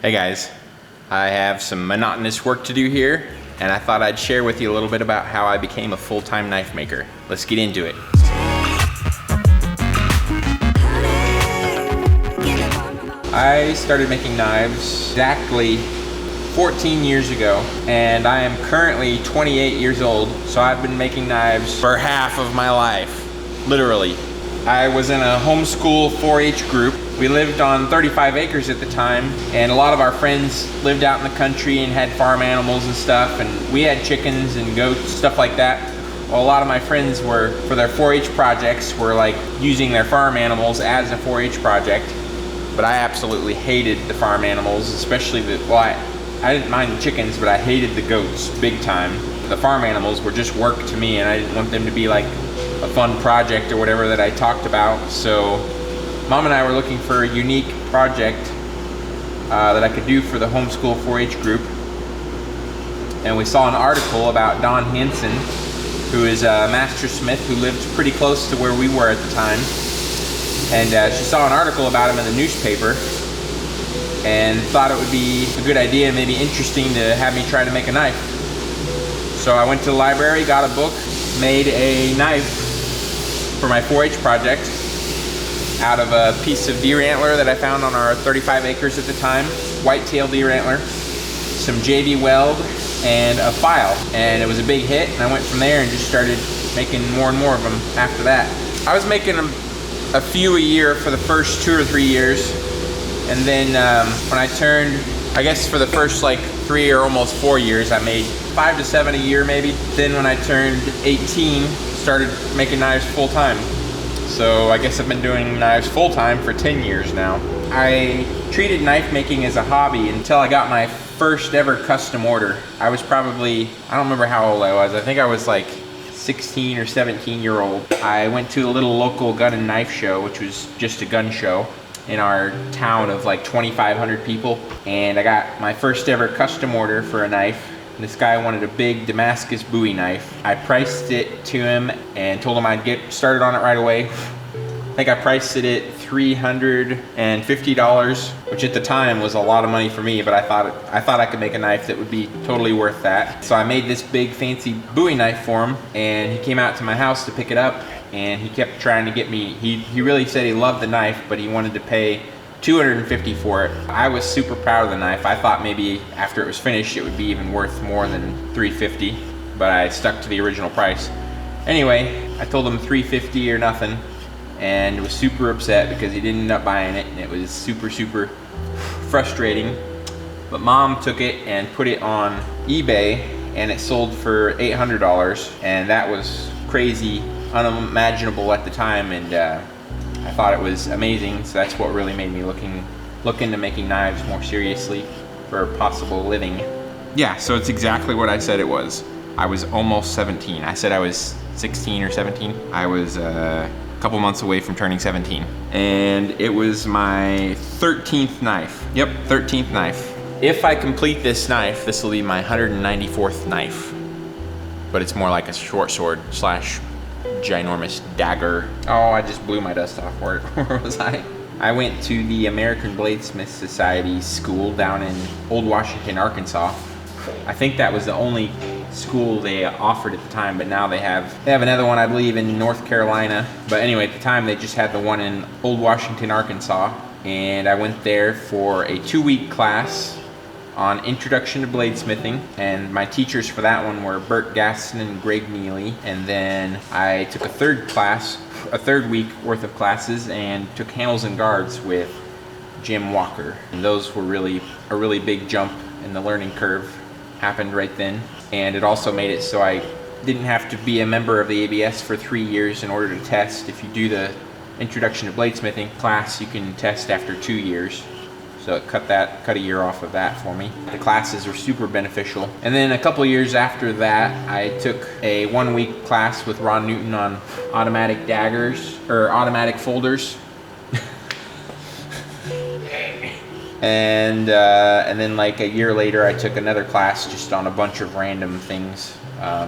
Hey guys, I have some monotonous work to do here, and I thought I'd share with you a little bit about how I became a full-time knife maker. Let's get into it. I started making knives exactly 14 years ago, and I am currently 28 years old, so I've been making knives for half of my life, literally. I was in a homeschool 4-H group. We lived on 35 acres at the time, and a lot of our friends lived out in the country and had farm animals and stuff, and we had chickens and goats, stuff like that. Well, a lot of my friends were, for their 4-H projects, were like using their farm animals as a 4-H project, but I absolutely hated the farm animals, especially I didn't mind the chickens, but I hated the goats big time. The farm animals were just work to me, and I didn't want them to be like a fun project or whatever that I talked about. So Mom and I were looking for a unique project that I could do for the homeschool 4-H group. And we saw an article about Don Hansen, who is a master smith who lived pretty close to where we were at the time. And she saw an article about him in the newspaper and thought it would be a good idea, maybe interesting, to have me try to make a knife. So I went to the library, got a book, made a knife for my 4-H project out of a piece of deer antler that I found on our 35 acres at the time, whitetail deer antler, some JD weld, and a file. And it was a big hit, and I went from there and just started making more and more of them after that. I was making them a few a year for the first 2 or 3 years, and then when I turned, I guess for the first like 3 or almost 4 years, I made 5 to 7 a year maybe. Then when I turned 18, started making knives full-time. So I guess I've been doing knives full-time for 10 years now. I treated knife making as a hobby until I got my first ever custom order. I was probably, I don't remember how old I was. I think I was like 16 or 17-year-old. I went to a little local gun and knife show, which was just a gun show in our town of like 2,500 people. And I got my first ever custom order for a knife. This guy wanted a big Damascus Bowie knife. I priced it to him and told him I'd get started on it right away. I think I priced it at $350, which at the time was a lot of money for me, but I thought I could make a knife that would be totally worth that. So I made this big fancy Bowie knife for him, and he came out to my house to pick it up, and he kept trying to get me, he really said he loved the knife, but he wanted to pay $250 for it. I was super proud of the knife. I thought maybe after it was finished it would be even worth more than $350, but I stuck to the original price. Anyway, I told him $350 or nothing, and was super upset because he didn't end up buying it, and it was super frustrating. But Mom took it and put it on eBay, and it sold for $800, and that was crazy, unimaginable at the time, and I thought it was amazing. So that's what really made me look into making knives more seriously for a possible living. Yeah, so it's exactly what I said it was. I was almost 17. I said I was 16 or 17. I was a couple months away from turning 17. And it was my 13th knife. Yep, 13th knife. If I complete this knife, this will be my 194th knife. But it's more like a short sword / ginormous dagger. Oh, I just blew my dust off. Where was I? I went to the American Bladesmith Society school down in Old Washington, Arkansas. I think that was the only school they offered at the time, but now they have another one, I believe, in North Carolina. But anyway, at the time they just had the one in Old Washington, Arkansas, and I went there for a 2-week class on Introduction to Bladesmithing, and my teachers for that one were Bert Gaston and Greg Neely. And then I took a third week worth of classes, and took handles and guards with Jim Walker. And those were a really big jump in the learning curve, happened right then. And it also made it so I didn't have to be a member of the ABS for 3 years in order to test. If you do the Introduction to Bladesmithing class, you can test after 2 years. So it cut a year off of that for me. The classes were super beneficial. And then a couple years after that, I took a 1-week class with Ron Newton on automatic daggers, or automatic folders. And then like a year later, I took another class just on a bunch of random things,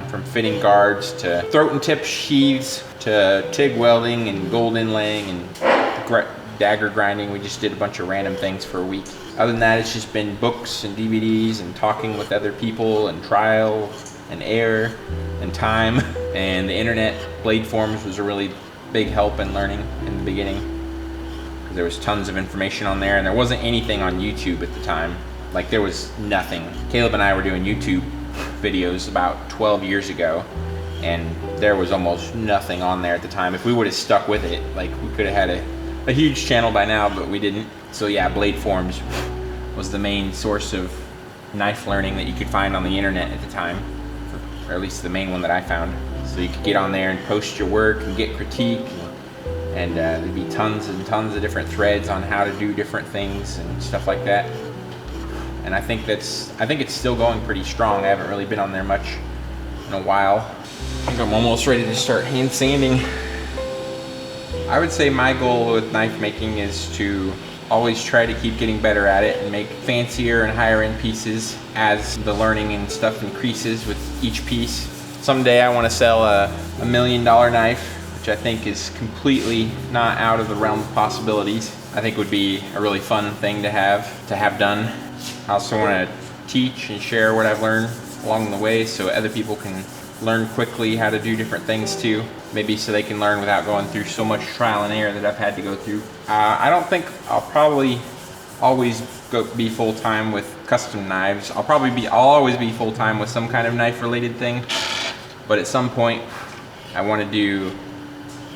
from fitting guards to throat and tip sheaths to TIG welding and gold inlaying and dagger grinding. We just did a bunch of random things for a week. Other than that, it's just been books and DVDs and talking with other people and trial and error and time. And the internet, Bladeforms was a really big help in learning in the beginning. There was tons of information on there, and there wasn't anything on YouTube at the time. Like, there was nothing. Caleb and I were doing YouTube videos about 12 years ago, and there was almost nothing on there at the time. If we would have stuck with it, like, we could have had a huge channel by now, but we didn't. So yeah, Bladeforms was the main source of knife learning that you could find on the internet at the time, or at least the main one that I found. So you could get on there and post your work and get critique, and there'd be tons and tons of different threads on how to do different things and stuff like that. And I think it's still going pretty strong. I haven't really been on there much in a while. I think I'm almost ready to start hand sanding. I would say my goal with knife making is to always try to keep getting better at it and make fancier and higher end pieces as the learning and stuff increases with each piece. Someday I want to sell a $1 million knife, which I think is completely not out of the realm of possibilities. I think would be a really fun thing to have done. I also want to teach and share what I've learned along the way so other people can learn quickly how to do different things too. Maybe so they can learn without going through so much trial and error that I've had to go through. I don't think I'll probably always be full-time with custom knives. I'll always be full-time with some kind of knife related thing. But at some point I want to do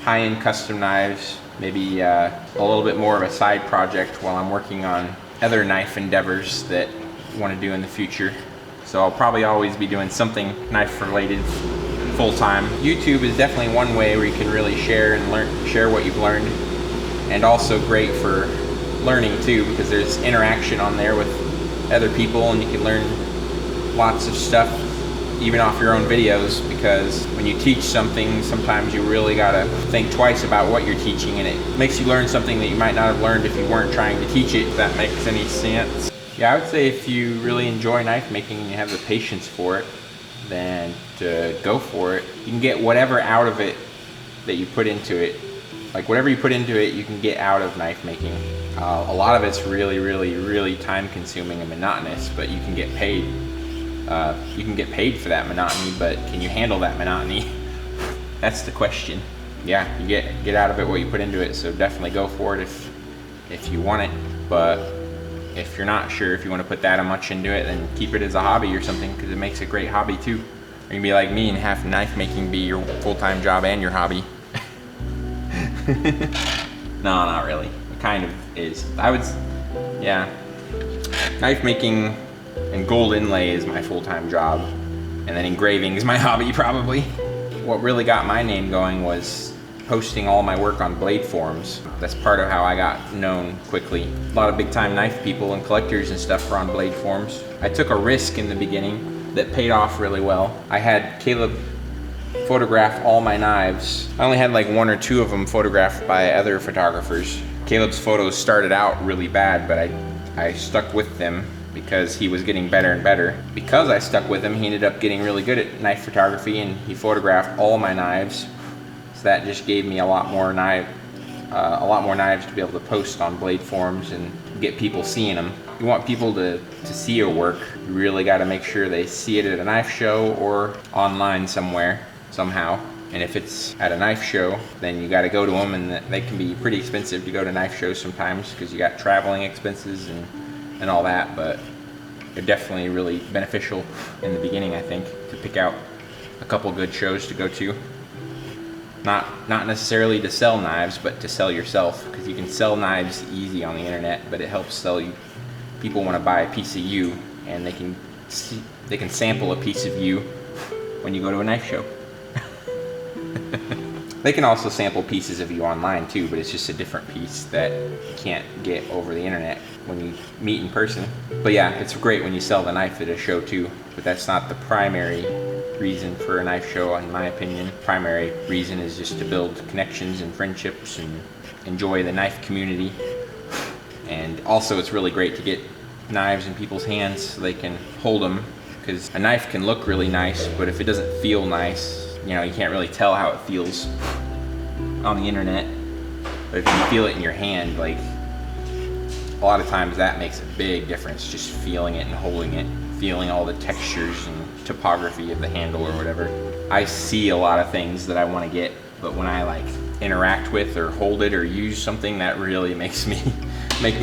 high-end custom knives, maybe a little bit more of a side project while I'm working on other knife endeavors that I want to do in the future. So I'll probably always be doing something knife related full-time. YouTube is definitely one way where you can really share what you've learned, and also great for learning too, because there's interaction on there with other people and you can learn lots of stuff even off your own videos, because when you teach something, sometimes you really gotta think twice about what you're teaching, and it makes you learn something that you might not have learned if you weren't trying to teach it, if that makes any sense. Yeah, I would say if you really enjoy knife making and you have the patience for it, then to go for it. You can get whatever out of it that you put into it. Like, whatever you put into it, you can get out of knife making. A lot of it's really, really, really time consuming and monotonous, but you can get paid. You can get paid for that monotony, but can you handle that monotony? That's the question. Yeah, you get out of it what you put into it, so definitely go for it if you want it. But if you're not sure if you want to put that much into it, then keep it as a hobby or something, because it makes a great hobby too. Or you can be like me and have knife making be your full-time job and your hobby. No, not really. It kind of is. Yeah. Knife making and gold inlay is my full-time job, and then engraving is my hobby probably. What really got my name going was posting all my work on Bladeforms. That's part of how I got known quickly. A lot of big-time knife people and collectors and stuff were on Bladeforms. I took a risk in the beginning that paid off really well. I had Caleb photograph all my knives. I only had like 1 or 2 of them photographed by other photographers. Caleb's photos started out really bad, but I stuck with them because he was getting better and better. Because I stuck with him, he ended up getting really good at knife photography, and he photographed all my knives. So that just gave me a lot more knives to be able to post on Bladeforms and get people seeing them. You want people to see your work, you really got to make sure they see it at a knife show or online somewhere, somehow. And if it's at a knife show, then you got to go to them, and they can be pretty expensive to go to knife shows sometimes because you got traveling expenses and all that, but they're definitely really beneficial in the beginning, I think, to pick out a couple good shows to go to. Not necessarily to sell knives, but to sell yourself, because you can sell knives easy on the internet, but it helps sell you. People want to buy a piece of you, and they can sample a piece of you when you go to a knife show. They can also sample pieces of you online too, but it's just a different piece that you can't get over the internet when you meet in person. But yeah, it's great when you sell the knife at a show too, but that's not the primary reason for a knife show, in my opinion. Primary reason is just to build connections and friendships and enjoy the knife community. And also it's really great to get knives in people's hands so they can hold them, because a knife can look really nice, but if it doesn't feel nice, you know, you can't really tell how it feels on the internet. But if you feel it in your hand, like a lot of times that makes a big difference, just feeling it and holding it, feeling all the textures and topography of the handle or whatever. I see a lot of things that I want to get, but when I like interact with or hold it or use something, that really makes me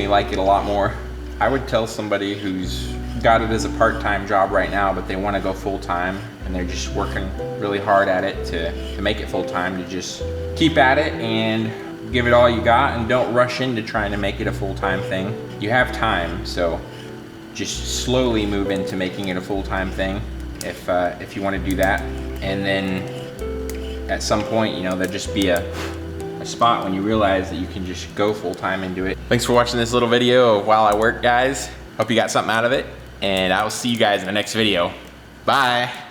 like it a lot more. I would tell somebody who's got it as a part-time job right now, but they want to go full-time and they're just working really hard at it to make it full-time, to just keep at it and give it all you got, and don't rush into trying to make it a full-time thing. You have time, so just slowly move into making it a full-time thing if you want to do that. And then at some point, you know, there'll just be a spot when you realize that you can just go full-time and do it. Thanks for watching this little video of while I work, guys. Hope you got something out of it, and I will see you guys in the next video. Bye.